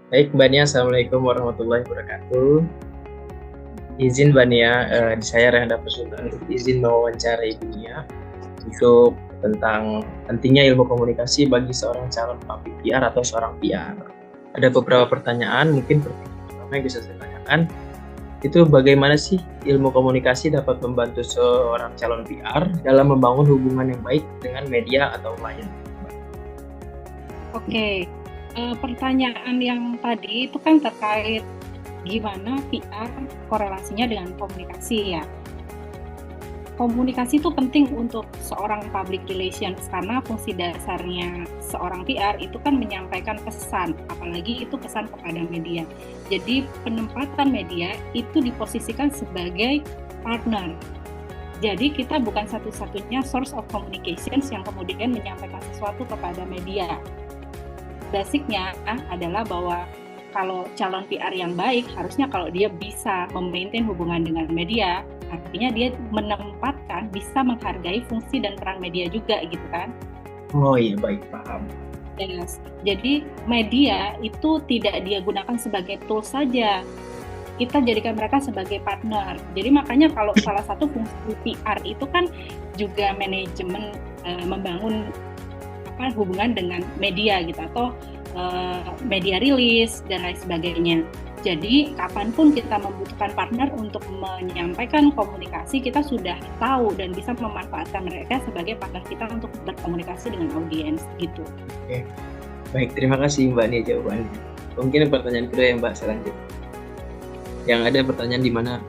Baik, Mbak Nia, Assalamualaikum warahmatullahi wabarakatuh. Izin Mbak Nia, saya Rehan Dapur Sultan, izin mewawancarai Ibu Nia untuk tentang pentingnya ilmu komunikasi bagi seorang calon public PR atau seorang PR. Ada beberapa pertanyaan, mungkin pertama yang bisa saya tanyakan, itu bagaimana sih ilmu komunikasi dapat membantu seorang calon PR dalam membangun hubungan yang baik dengan media atau klien? Oke, pertanyaan yang tadi itu kan terkait gimana PR korelasinya dengan komunikasi ya. Komunikasi itu penting untuk seorang public relations karena fungsi dasarnya seorang PR itu kan menyampaikan pesan, apalagi itu pesan kepada media. Jadi penempatan media itu diposisikan sebagai partner. Jadi kita bukan satu-satunya source of communications yang kemudian menyampaikan sesuatu kepada media. Basicnya adalah bahwa kalau calon PR yang baik, harusnya kalau dia bisa memaintain hubungan dengan media, artinya dia menempatkan, bisa menghargai fungsi dan peran media juga gitu kan. Oh iya, baik, paham. Yes. Jadi media itu tidak dia gunakan sebagai tool saja, kita jadikan mereka sebagai partner. Jadi makanya kalau salah satu fungsi PR itu kan juga manajemen membangun hubungan dengan media gitu atau media rilis dan lain sebagainya. Jadi kapanpun kita membutuhkan partner untuk menyampaikan komunikasi, kita sudah tahu dan bisa memanfaatkan mereka sebagai partner kita untuk berkomunikasi dengan audiens gitu. Oke. Baik, terima kasih Mbak Nia jawabannya. Mungkin pertanyaan kedua yang Mbak selanjutnya. Yang ada pertanyaan di mana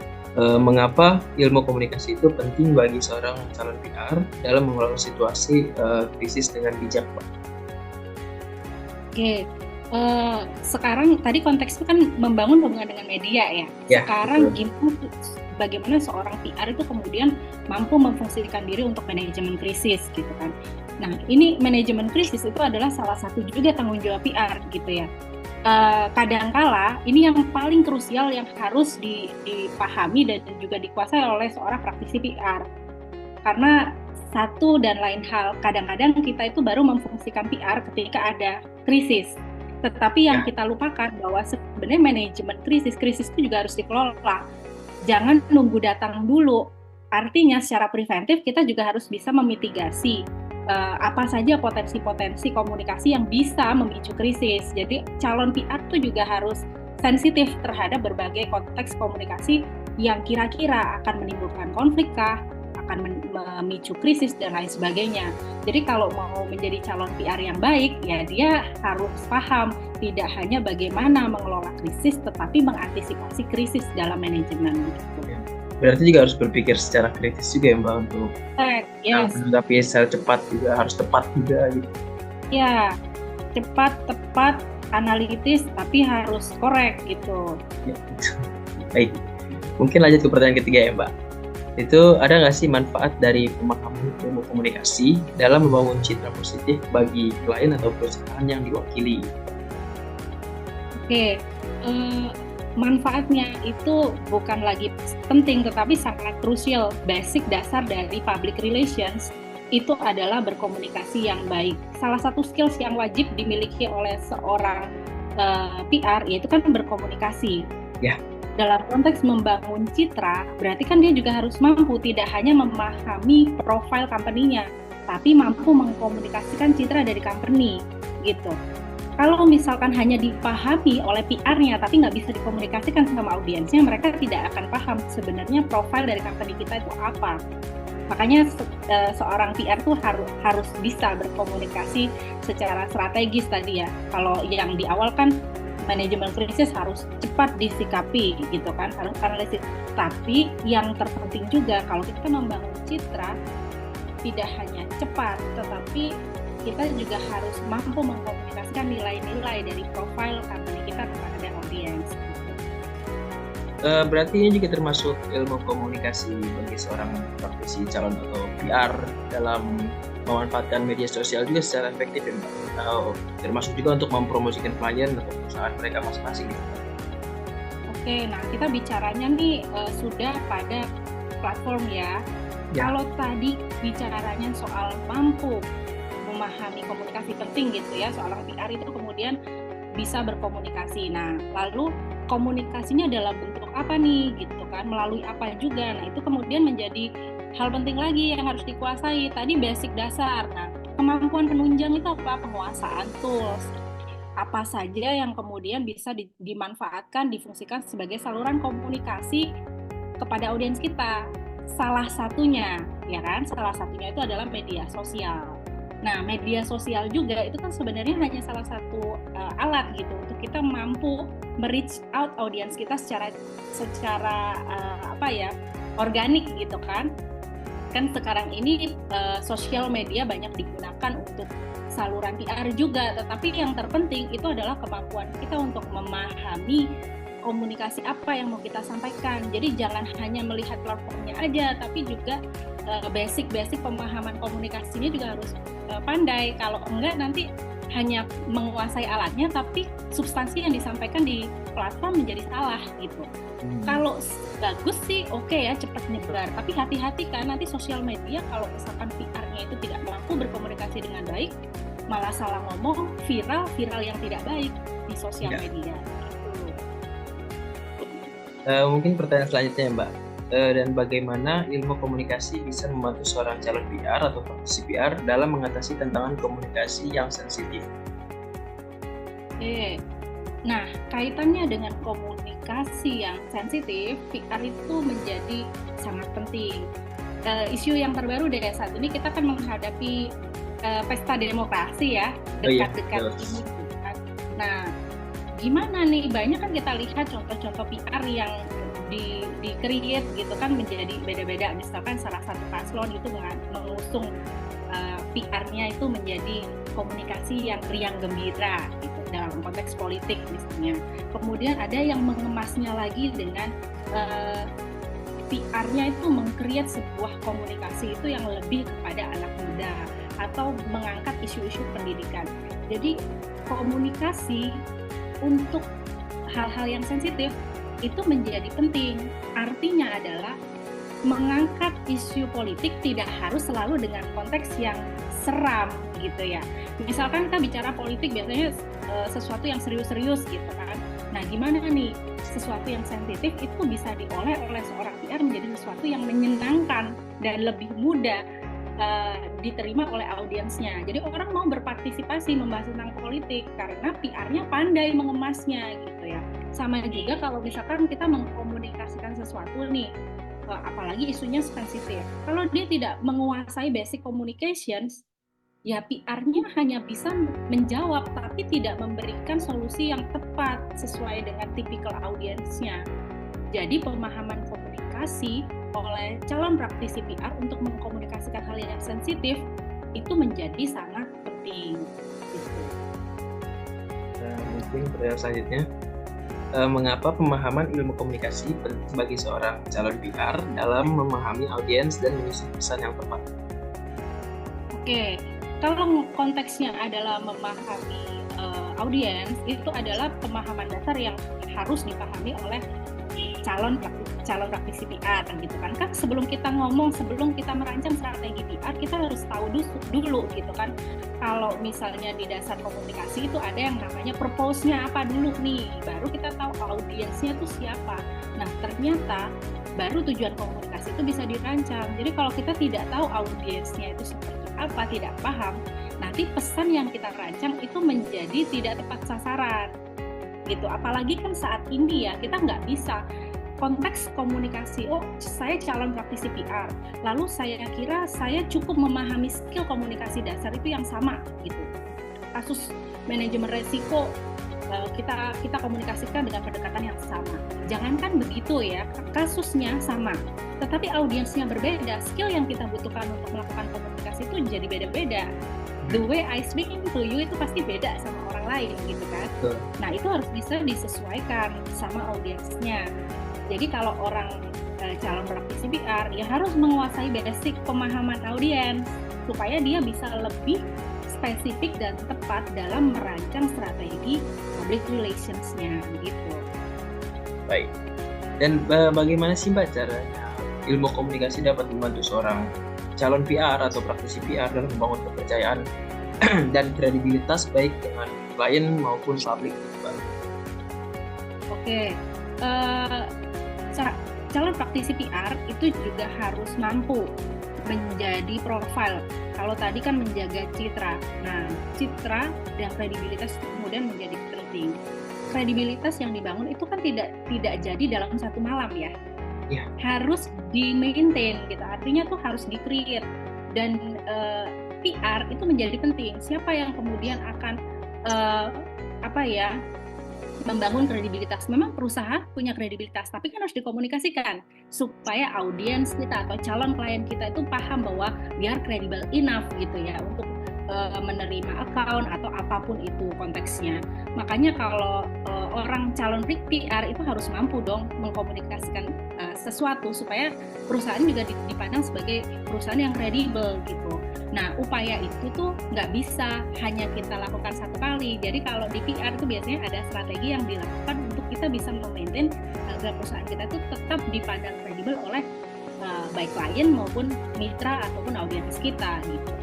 mengapa ilmu komunikasi itu penting bagi seorang calon PR dalam mengelola situasi krisis dengan bijak, Pak? Oke, sekarang tadi konteksnya kan membangun hubungan dengan media ya. Sekarang bagaimana seorang PR itu kemudian mampu memfungsikan diri untuk manajemen krisis gitu kan. Nah, ini manajemen krisis itu adalah salah satu juga tanggung jawab PR gitu ya. Kadangkala ini yang paling krusial yang harus dipahami dan juga dikuasai oleh seorang praktisi PR. Karena satu dan lain hal, kadang-kadang kita itu baru memfungsikan PR ketika ada krisis. Tetapi yang kita lupakan bahwa sebenarnya manajemen krisis itu juga harus dikelola. Jangan nunggu datang dulu. Artinya secara preventif kita juga harus bisa memitigasi apa saja potensi-potensi komunikasi yang bisa memicu krisis. Jadi calon PR itu juga harus sensitif terhadap berbagai konteks komunikasi yang kira-kira akan menimbulkan konflik kah, akan memicu krisis dan lain sebagainya. Jadi kalau mau menjadi calon PR yang baik, ya dia harus paham tidak hanya bagaimana mengelola krisis, tetapi mengantisipasi krisis dalam manajemen. Berarti juga harus berpikir secara kritis juga ya Mbak untuk menanggapi secara cepat juga, harus tepat juga gitu. Ya, cepat, tepat, analitis, tapi harus korek gitu. Ya, baik, mungkin lanjut ke pertanyaan ketiga ya Mbak. Itu ada nggak sih manfaat dari pemahaman ilmu komunikasi dalam membangun citra positif bagi klien atau perusahaan yang diwakili? Oke, manfaatnya itu bukan lagi penting tetapi sangat krusial. Basic dasar dari public relations itu adalah berkomunikasi yang baik. Salah satu skills yang wajib dimiliki oleh seorang PR yaitu kan berkomunikasi. Ya. Dalam konteks membangun citra, berarti kan dia juga harus mampu tidak hanya memahami profil company-nya, tapi mampu mengkomunikasikan citra dari company gitu. Kalau misalkan hanya dipahami oleh PR-nya tapi nggak bisa dikomunikasikan sama audiensnya, mereka tidak akan paham sebenarnya profil dari company kita itu apa. Makanya seorang PR tuh harus bisa berkomunikasi secara strategis tadi ya. Kalau yang di awal kan manajemen krisis harus cepat disikapi gitu kan, harus analisis. Tapi yang terpenting juga kalau kita membangun citra tidak hanya cepat, tetapi kita juga harus mampu mengkomunikasikan nilai-nilai dari profil company kita kepada audiens. Berarti ini juga termasuk ilmu komunikasi bagi seorang praktisi calon atau PR dalam memanfaatkan media sosial juga secara efektif ya Mbak? Atau termasuk juga untuk mempromosikan klien atau perusahaan mereka masing-masing gitu? Oke, nah kita bicaranya nih sudah pada platform ya. Kalau tadi bicaranya soal mampu memahami komunikasi penting gitu ya, seorang PR itu kemudian bisa berkomunikasi. Nah, lalu komunikasinya dalam bentuk apa nih gitu kan, melalui apa juga. Nah, itu kemudian menjadi hal penting lagi yang harus dikuasai. Tadi basic dasar. Nah, kemampuan penunjang itu apa? Penguasaan tools. Apa saja yang kemudian bisa dimanfaatkan, difungsikan sebagai saluran komunikasi kepada audiens kita. Salah satunya, ya kan? Salah satunya itu adalah media sosial. Nah, media sosial juga itu kan sebenarnya hanya salah satu alat gitu untuk kita mampu reach out audiens kita secara organik gitu kan. Kan sekarang ini sosial media banyak digunakan untuk saluran PR juga, tetapi yang terpenting itu adalah kemampuan kita untuk memahami komunikasi apa yang mau kita sampaikan. Jadi jangan hanya melihat platformnya aja, tapi juga basic pemahaman komunikasinya juga harus pandai. Kalau enggak nanti hanya menguasai alatnya, tapi substansi yang disampaikan di platform menjadi salah gitu. Kalau bagus sih oke ya, cepat nyebar. Tapi hati-hati kan nanti sosial media kalau misalkan PR-nya itu tidak mampu berkomunikasi dengan baik, malah salah ngomong, viral yang tidak baik di sosial media. Mungkin pertanyaan selanjutnya Mbak, dan bagaimana ilmu komunikasi bisa membantu seorang calon PR atau praktisi PR dalam mengatasi tantangan komunikasi yang sensitif? Nah, kaitannya dengan komunikasi yang sensitif, PR itu menjadi sangat penting. Isu yang terbaru dari saat ini, kita kan menghadapi pesta demokrasi ya, dekat-dekat ini. Nah, gimana nih, banyak kan kita lihat contoh-contoh PR yang di-create gitu kan menjadi beda-beda. Misalkan salah satu paslon itu mengusung PR-nya itu menjadi komunikasi yang riang gembira gitu dalam konteks politik misalnya. Kemudian ada yang mengemasnya lagi dengan PR-nya itu meng-create sebuah komunikasi itu yang lebih kepada anak muda atau mengangkat isu-isu pendidikan. Jadi komunikasi untuk hal-hal yang sensitif itu menjadi penting. Artinya adalah mengangkat isu politik tidak harus selalu dengan konteks yang seram gitu ya. Misalkan kita bicara politik biasanya sesuatu yang serius-serius gitu kan. Nah, gimana nih sesuatu yang sensitif itu bisa diolah oleh seorang PR menjadi sesuatu yang menyenangkan dan lebih mudah diterima oleh audiensnya. Jadi orang mau berpartisipasi membahas tentang politik karena PR-nya pandai mengemasnya gitu ya. Sama juga kalau misalkan kita mengkomunikasikan sesuatu nih, apalagi isunya sensitif. Kalau dia tidak menguasai basic communications, ya PR-nya hanya bisa menjawab tapi tidak memberikan solusi yang tepat sesuai dengan tipikal audiensnya. Jadi pemahaman komunikasi oleh calon praktisi PR untuk mengkomunikasikan hal yang sensitif itu menjadi sangat penting. Gitu. Mungkin pertanyaan selanjutnya, mengapa pemahaman ilmu komunikasi penting bagi seorang calon PR dalam memahami audiens dan menyusun pesan yang tepat? Oke, kalau konteksnya adalah memahami audiens, itu adalah pemahaman dasar yang harus dipahami oleh calon praktisi PR gitu kan. Kan sebelum kita merancang strategi PR, kita harus tahu dulu gitu kan. Kalau misalnya di dasar komunikasi itu ada yang namanya purpose-nya apa dulu nih, baru kita tahu audiensnya itu siapa. Nah, ternyata baru tujuan komunikasi itu bisa dirancang. Jadi kalau kita tidak tahu audiensnya itu seperti apa, tidak paham, nanti pesan yang kita rancang itu menjadi tidak tepat sasaran gitu. Apalagi kan saat ini ya, kita nggak bisa konteks komunikasi, saya calon praktisi PR, lalu saya kira saya cukup memahami skill komunikasi dasar itu yang sama gitu. Kasus manajemen resiko kita komunikasikan dengan pendekatan yang sama. Jangankan begitu ya, kasusnya sama, tetapi audiensnya berbeda, skill yang kita butuhkan untuk melakukan komunikasi itu jadi beda-beda. The way I speaking to you itu pasti beda sama orang lain gitu kan. Nah, itu harus bisa disesuaikan sama audiensnya. Jadi kalau orang calon praktisi PR, ya harus menguasai basic pemahaman audiens supaya dia bisa lebih spesifik dan tepat dalam merancang strategi public relations-nya gitu. Baik. Dan bagaimana sih Mbak caranya ilmu komunikasi dapat membantu seorang calon PR atau praktisi PR dalam membangun kepercayaan dan kredibilitas baik dengan klien maupun publik, Mbak. Oke, calon praktisi PR itu juga harus mampu menjadi profil. Kalau tadi kan menjaga citra. Nah, citra dan kredibilitas kemudian menjadi penting. Kredibilitas yang dibangun itu kan tidak jadi dalam satu malam ya. Harus di-maintain gitu. Artinya tuh harus di-create. Dan PR itu menjadi penting. Siapa yang kemudian akan membangun kredibilitas. Memang perusahaan punya kredibilitas, tapi kan harus dikomunikasikan supaya audiens kita atau calon klien kita itu paham bahwa biar credible enough gitu ya untuk menerima account atau apapun itu konteksnya. Makanya kalau orang calon PR itu harus mampu dong mengkomunikasikan sesuatu supaya perusahaan juga dipandang sebagai perusahaan yang kredibel gitu. Nah, upaya itu tuh nggak bisa hanya kita lakukan satu kali. Jadi kalau di PR itu biasanya ada strategi yang dilakukan untuk kita bisa memaintain agar perusahaan kita itu tetap dipandang kredibel oleh baik klien maupun mitra ataupun audiens kita gitu.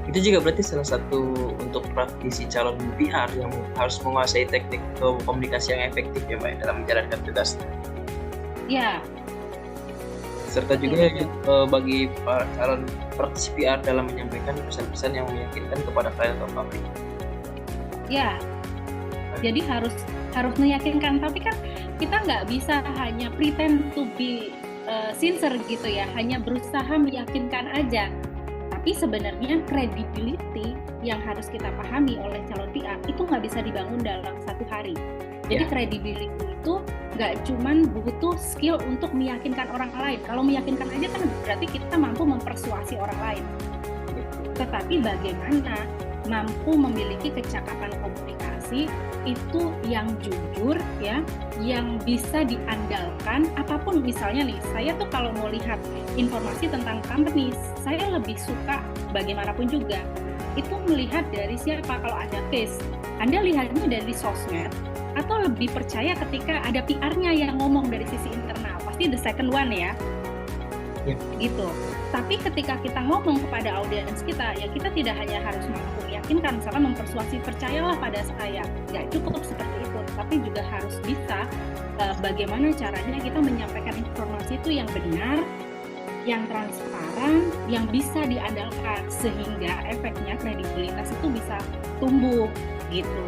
Itu juga berarti salah satu untuk praktisi calon PR yang harus menguasai teknik komunikasi yang efektif ya Mbak dalam menjalankan tugasnya. Ya. Serta juga bagi calon praktisi PR dalam menyampaikan pesan-pesan yang meyakinkan kepada klien atau publik. Ya. Jadi harus meyakinkan, tapi kan kita nggak bisa hanya pretend to be sincere gitu ya, hanya berusaha meyakinkan aja. Tapi sebenarnya credibility yang harus kita pahami oleh calon PR itu nggak bisa dibangun dalam satu hari. Jadi credibility itu nggak cuman butuh skill untuk meyakinkan orang lain. Kalau meyakinkan aja kan berarti kita mampu mempersuasi orang lain. Tetapi bagaimana mampu memiliki kecakapan komunikasi itu yang jujur ya, yang bisa diandalkan. Apapun misalnya nih, saya tuh kalau mau lihat informasi tentang company, saya lebih suka bagaimanapun juga itu melihat dari siapa. Kalau ada case, Anda lihatnya dari sosmed atau lebih percaya ketika ada PR-nya yang ngomong dari sisi internal, pasti the second one ya. Gitu. Tapi ketika kita ngomong kepada audiens kita, ya kita tidak hanya harus mampu meyakinkan, misalkan mempersuasi, percayalah pada saya, nggak cukup seperti itu, tapi juga harus bisa bagaimana caranya kita menyampaikan informasi itu yang benar, yang transparan, yang bisa diandalkan, sehingga efeknya kredibilitas itu bisa tumbuh gitu.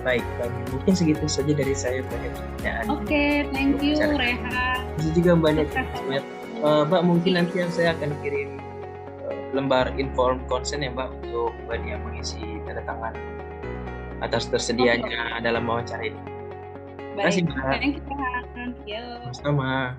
Baik, mungkin segitu saja dari saya banyak pertanyaan. Oke, thank you Rehan. Itu juga banyak Mbak, mungkin nanti yang saya akan kirim lembar inform consent ya Mbak untuk Mbak Nia mengisi tanda tangan atas tersedianya dalam wawancara ini. Terima kasih Mbak. Thank you Rehan. Sama-sama.